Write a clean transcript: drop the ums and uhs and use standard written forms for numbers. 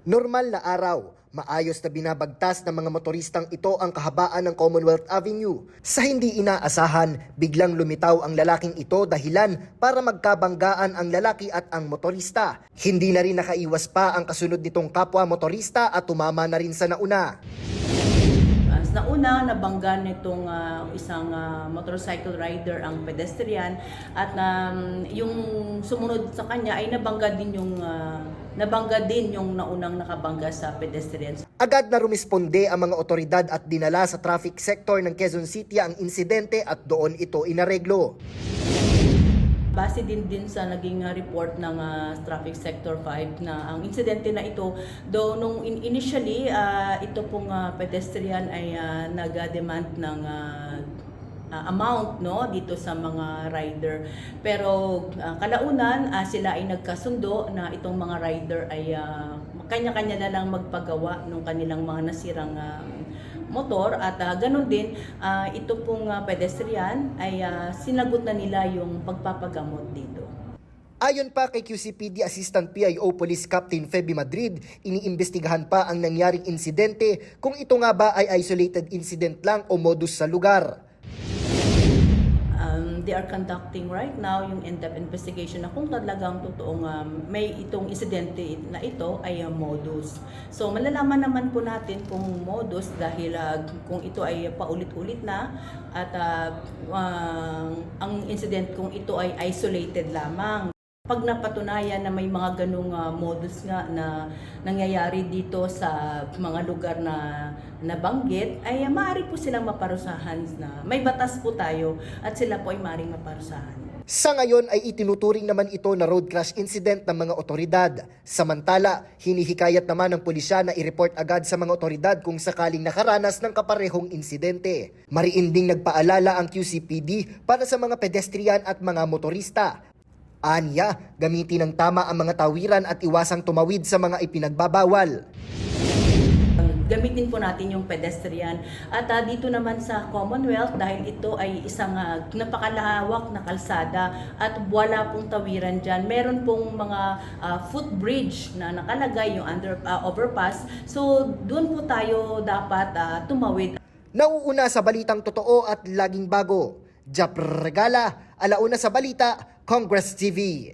Normal na araw, maayos na binabagtas ng mga motoristang ito ang kahabaan ng Commonwealth Avenue. Sa hindi inaasahan, biglang lumitaw ang lalaking ito dahilan para magkabanggaan ang lalaki at ang motorista. Hindi na rin nakaiwas pa ang kasunod nitong kapwa motorista at tumama na rin sa nauna. Nauna, nabangga nitong isang motorcycle rider ang pedestrian at yung sumunod sa kanya ay nabangga din yung naunang nakabangga sa pedestrian. Agad na rumisponde ang mga otoridad at dinala sa traffic sector ng Quezon City ang insidente at doon ito inareglo. Base din sa naging report ng Traffic Sector 5 na ang insidente na ito, though nung initially ito pong pedestrian ay nag-demand ng amount dito sa mga rider. Pero kalaunan sila ay nagkasundo na itong mga rider ay kanya-kanya na lang magpagawa ng kanilang mga nasirang motor at ganun din ito pong pedestrian ay sinagot na nila yung pagpapagamot dito. Ayon pa kay QCPD Assistant PIO Police Captain Feby Madrid, iniimbestigahan pa ang nangyaring insidente kung ito nga ba ay isolated incident lang o modus sa lugar. They are conducting right now yung in-depth investigation na kung talagang totoong may itong insidente na ito ay modus. So malalaman naman po natin kung modus dahil kung ito ay paulit-ulit na at ang incident kung ito ay isolated lamang. Pag napatunayan na may mga ganung modus nga na nangyayari dito sa mga lugar na nabanggit, ay maaari po silang maparusahan na may batas po tayo at sila po ay maaaring maparusahan. Sa ngayon ay itinuturing naman ito na road crash incident ng mga otoridad. Samantala, hinihikayat naman ng pulisya na i-report agad sa mga otoridad kung sakaling nakaranas ng kaparehong insidente. Mariin ding nagpaalala ang QCPD para sa mga pedestrian at mga motorista. Anya, gamitin ng tama ang mga tawiran at iwasang tumawid sa mga ipinagbabawal. Gamitin po natin yung pedestrian at dito naman sa Commonwealth dahil ito ay isang napakalawak na kalsada at wala pong tawiran dyan. Meron pong mga footbridge na nakalagay yung overpass. So doon po tayo dapat tumawid. Nauuna sa balitang totoo at laging bago. Jap Regala, alauna sa balita, Congress TV.